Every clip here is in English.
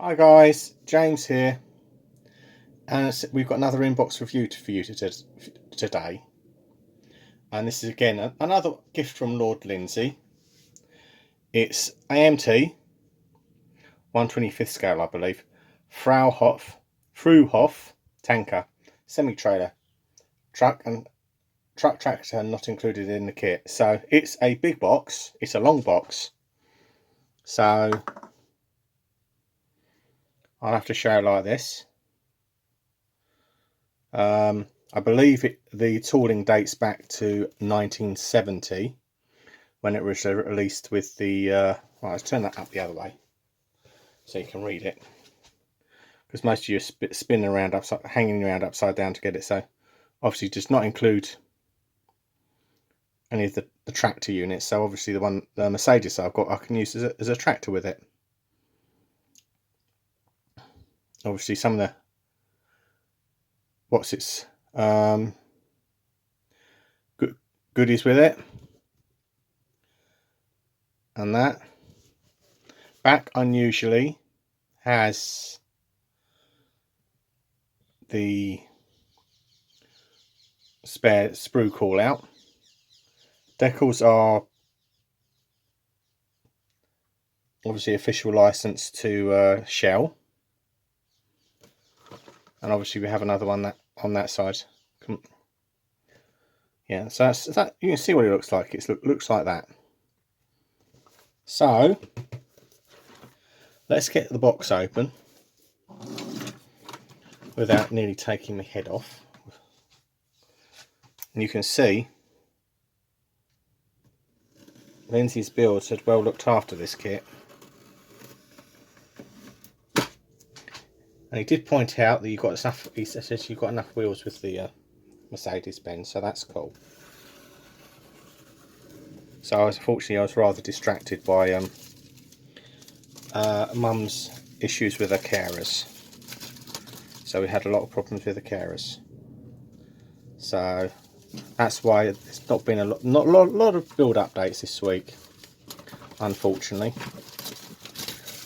Hi guys, James here, and we've got another inbox review for you today. And this is again another gift from Lord Lindsey. It's AMT 1/25th scale, I believe. Fruehauf tanker, semi-trailer, truck tractor not included in the kit. So it's a big box. It's a long box. So I'll have to show it like this. I believe the tooling dates back to 1970 when it was released with the right, let's turn that up the other way so you can read it, because most of you are spinning around hanging around upside down to get it. So obviously does not include any of the tractor units. So obviously the Mercedes I've got, I can use as a tractor with it. Obviously some of the goodies with it, and that back unusually has the spare sprue call out. Decals are obviously official license to Shell, and obviously we have another one that on that side. Yeah, so that's that. You can see what it looks like. It looks like that. So let's get the box open without nearly taking my head off. And you can see Lindsey's build said well looked after this kit. And he did point out that you got enough. He says you've got enough wheels with the Mercedes-Benz, so that's cool. So unfortunately, I was rather distracted by Mum's issues with her carers. So we had a lot of problems with the carers. So that's why it's not been a lot of build updates this week, unfortunately.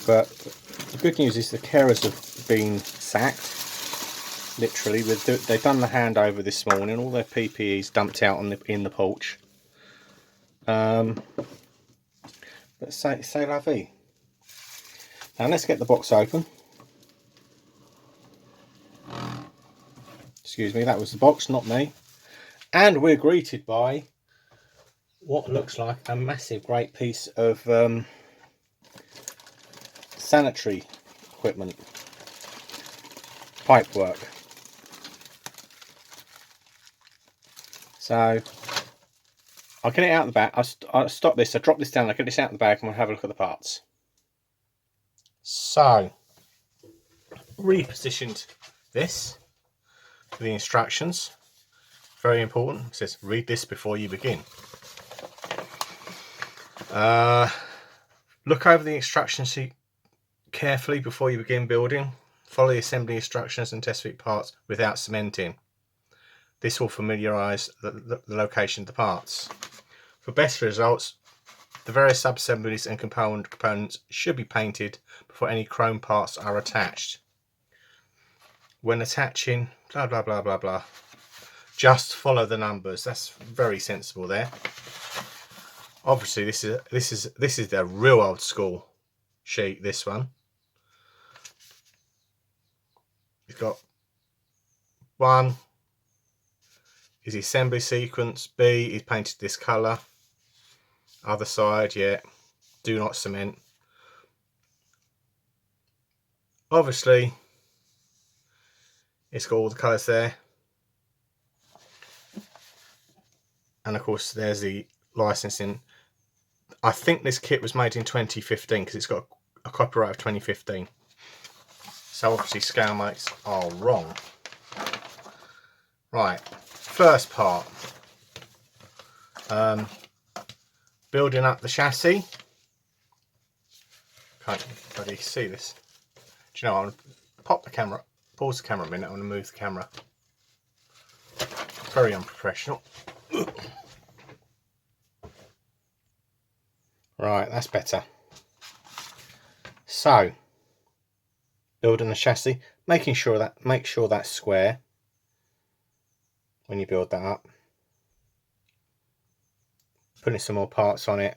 But the good news is the carers have been sacked. Literally, they've done the handover this morning. All their PPE's dumped out in the porch. But say la vie. Now let's get the box open. Excuse me, that was the box, not me. And we're greeted by what looks like a massive, great piece of sanitary equipment, pipe work. So I'll get it out of the bag. I'll stop this. I'll drop this down. I'll get this out of the bag and we'll have a look at the parts. So repositioned this for the instructions. Very important. It says read this before you begin. Look over the instruction sheet carefully before you begin building. Follow the assembly instructions and test fit parts without cementing. This will familiarise the location of the parts. For best results, the various sub-assemblies and components should be painted before any chrome parts are attached. When attaching, blah blah blah blah blah, just follow the numbers. That's very sensible there. Obviously, this is the real old school sheet. This one, it's got 1 is the assembly sequence. B is painted this colour. Other side, yeah, do not cement. Obviously, it's got all the colours there. And of course, there's the licensing. I think this kit was made in 2015 because it's got a copyright of 2015. So obviously, scale mates are wrong. Right, first part. Building up the chassis. Can't bloody see this. Do you know, I'm going to pause the camera a minute, I'm going to move the camera. Very unprofessional. Right, that's better. So, building the chassis, make sure that's square when you build that up. Putting some more parts on it,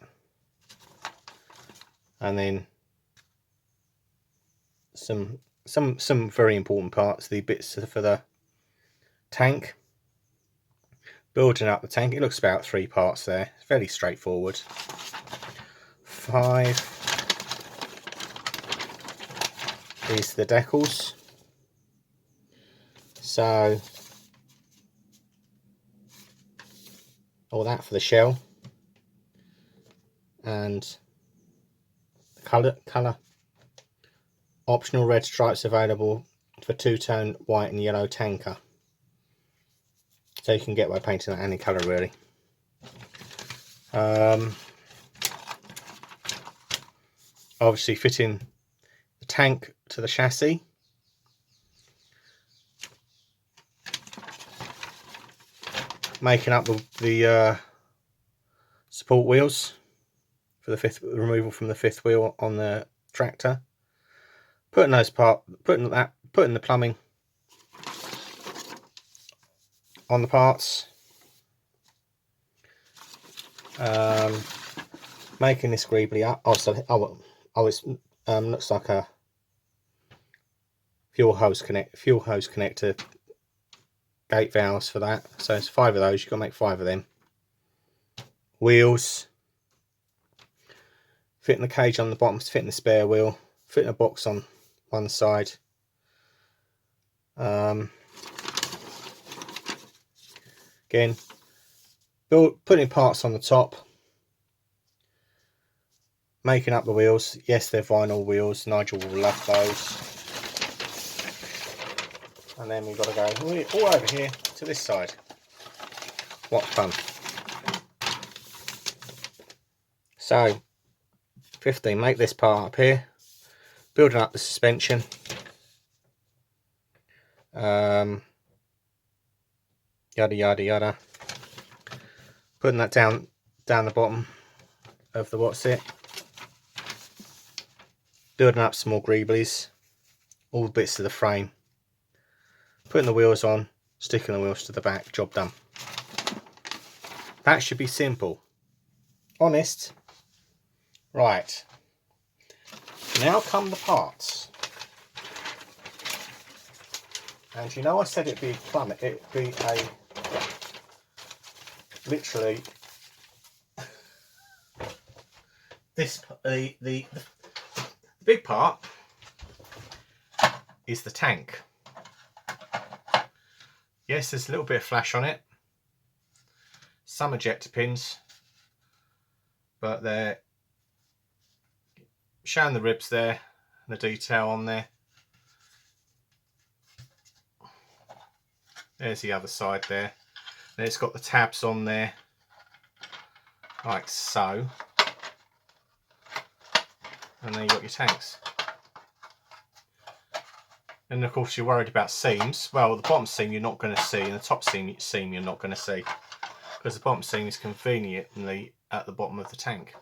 and then some very important parts, the bits for the tank. Building up the tank, it looks about 3 parts there. It's fairly straightforward. 5 is the decals. So all that for the shell, and the colour optional red stripes available for 2-tone white and yellow tanker. So you can get by painting that any colour really. Obviously fitting the tank to the chassis. Making up the support wheels for the removal from the 5th wheel on the tractor. Putting the plumbing on the parts. Making this greebly up. Looks like a fuel hose connector gate valves for that. So it's 5 of those. You've got to make 5 of them. Wheels. Fitting the cage on the bottom, fitting the spare wheel, fitting a box on one side. Again, putting parts on the top, making up the wheels. Yes, they're vinyl wheels. Nigel will love those. And then we've got to go all over here to this side. What fun. So 15, make this part up here, building up the suspension. Yada yada yada. Putting that down the bottom of the building up some more greeblies, all the bits of the frame. Putting the wheels on, sticking the wheels to the back, job done. That should be simple. Honest. Right. Now come the parts. And you know I said it'd be literally the big part is the tank. Yes, there's a little bit of flash on it. Some ejector pins, but they're showing the ribs there, the detail on there. There's the other side there. Then it's got the tabs on there, like so. And then you've got your tanks. And of course you're worried about seams. Well, the bottom seam you're not going to see, and the top seam you're not going to see, because the bottom seam is conveniently at the bottom of the tank.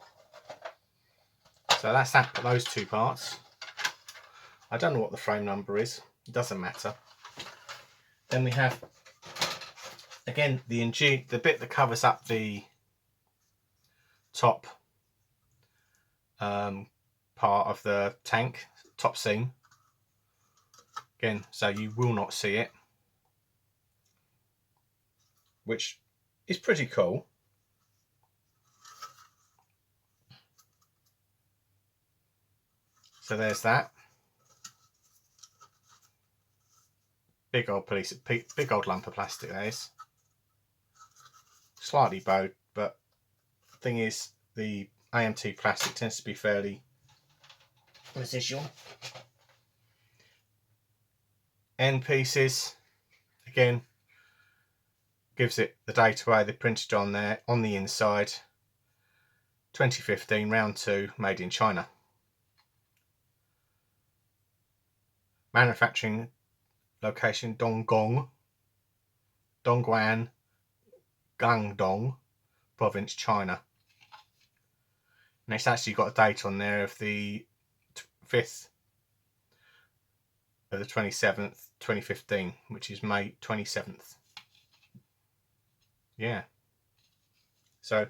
So that's that, those 2 parts. I don't know what the frame number is, it doesn't matter. Then we have, again, the bit that covers up the top part of the tank, top seam. Again, so you will not see it, which is pretty cool. So there's that. Big old lump of plastic there is. Slightly bowed, but the thing is, the AMT plastic tends to be fairly residual. End pieces, again, gives it the date away. They printed on there on the inside. 2015, round 2, made in China. Manufacturing location Dongguan, Guangdong province, China. And it's actually got a date on there of the 5th of the 27th, 2015, which is May 27th. Yeah. So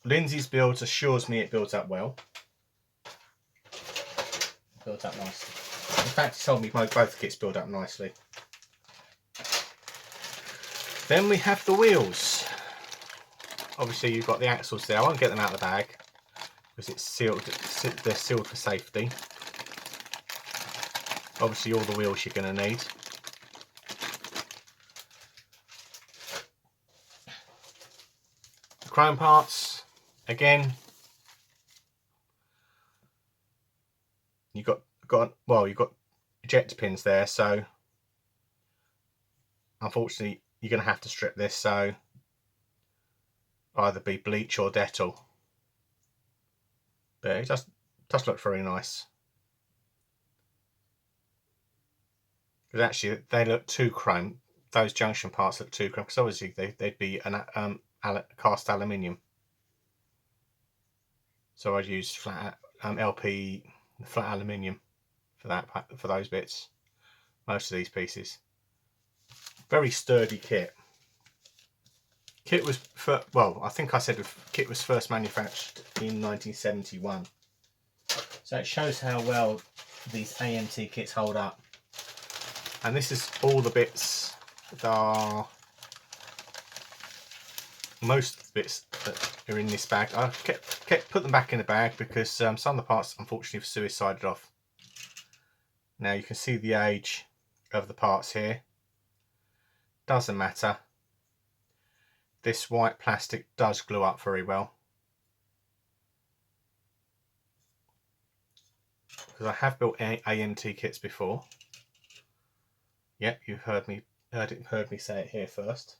Lindsey's builds assures me it builds up well. Builds up nicely. In fact, he told me both kits build up nicely. Then we have the wheels. Obviously you've got the axles there. I won't get them out of the bag because it's sealed. They're sealed for safety. Obviously all the wheels you're going to need. The chrome parts, again, you've got ejector pins there, so unfortunately you're going to have to strip this, so either be bleach or Dettol. But it does look very nice. Because actually they look too chrome. Those junction parts look too chrome, because obviously they'd be an cast aluminium. So I'd use flat LP flat aluminium for those bits. Most of these pieces. Very sturdy kit. Kit was I think I said kit was first manufactured in 1971. So it shows how well these AMT kits hold up. And this is all the bits that are most of the bits that are in this bag. I kept put them back in the bag because some of the parts unfortunately were suicided off. Now you can see the age of the parts here. Doesn't matter. This white plastic does glue up very well. Because I have built AMT kits before. Yep, you heard me say it here first.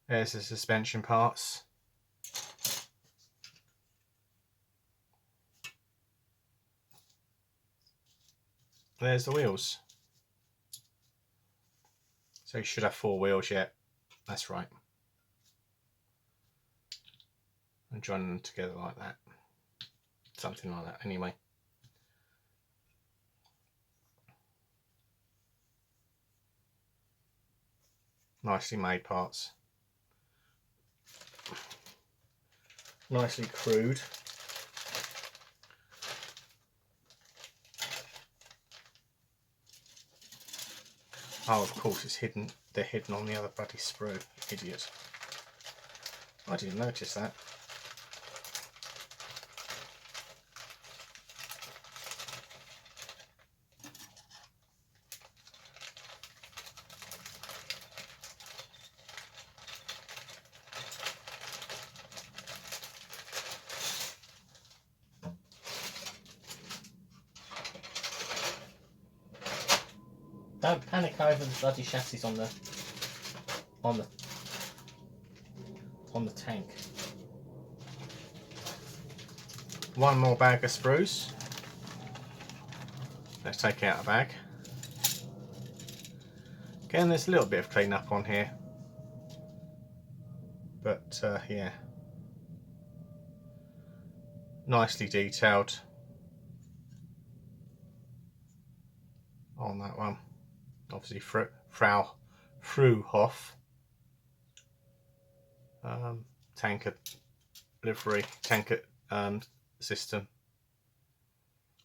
There's the suspension parts. There's the wheels. So you should have 4 wheels yet. That's right. And join them together like that. Something like that anyway. Nicely made parts. Nicely crude. Oh, of course it's hidden. They're hidden on the other bloody sprue. Idiot. I didn't notice that. Don't panic over the bloody chassis on the tank. One more bag of sprues. Let's take out a bag. Again, there's a little bit of clean up on here, but yeah, nicely detailed on that one. Obviously, Fruehauf tanker livery, tanker system.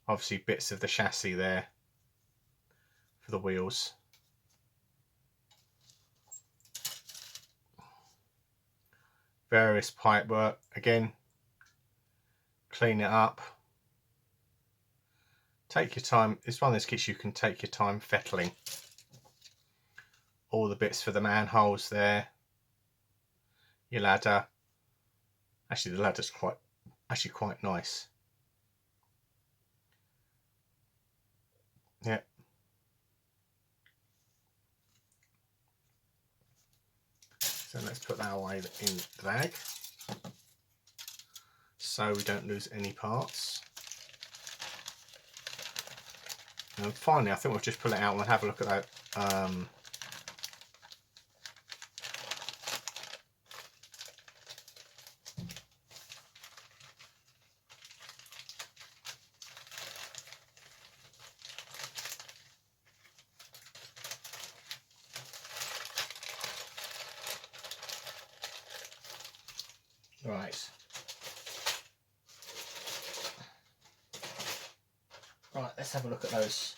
Obviously, bits of the chassis there for the wheels. Various pipe work. Again, clean it up. Take your time. It's one of those kits you can take your time fettling. All the bits for the manholes there. Your ladder. Actually, the ladder's quite nice. Yep. So let's put that away in the bag, so we don't lose any parts. And finally, I think we'll just pull it out and we'll have a look at that Right. Right, let's have a look at those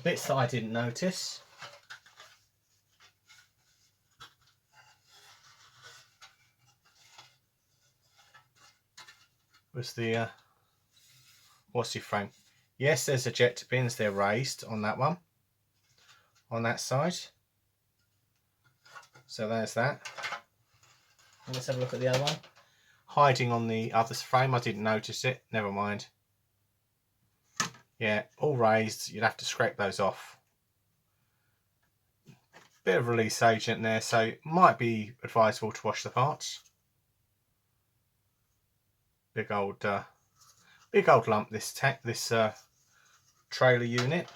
bits that I didn't notice. Was the what's your frame? Yes, there's ejector pins. They're raised on that one, on that side. So there's that. And let's have a look at the other one. Hiding on the other frame. I didn't notice it. Never mind. Yeah, all raised. You'd have to scrape those off. Bit of release agent there, so it might be advisable to wash the parts. Big old lump. This trailer unit.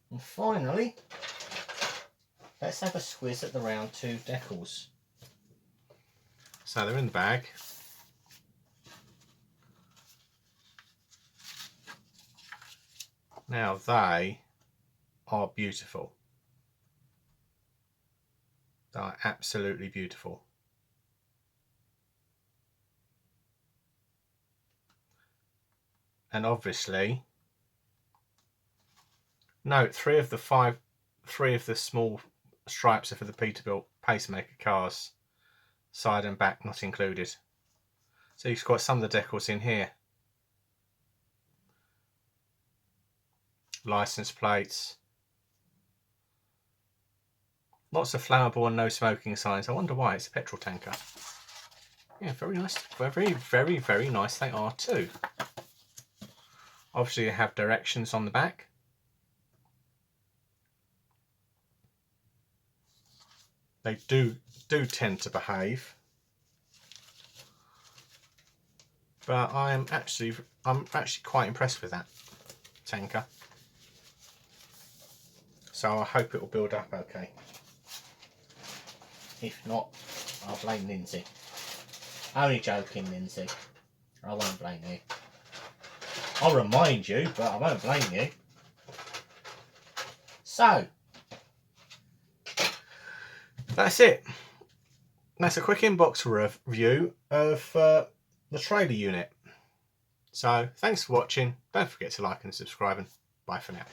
And finally, let's have a squiz at the round 2 decals. So they're in the bag. Now they are beautiful. They are absolutely beautiful. And obviously, note 3 of the small stripes are for the Peterbilt pacemaker cars, side and back not included. So you've got some of the decals in here. License plates. Lots of flammable and no smoking signs. I wonder why. It's a petrol tanker. Yeah, very nice. Very, very, very nice they are too. Obviously you have directions on the back. They do tend to behave. But I'm actually quite impressed with that tanker. So I hope it will build up okay. If not, I'll blame Lindsey. Only joking, Lindsey. I won't blame you. I'll remind you, but I won't blame you. So, that's it. That's a quick inbox review of the trailer unit. So, thanks for watching. Don't forget to like and subscribe, and bye for now.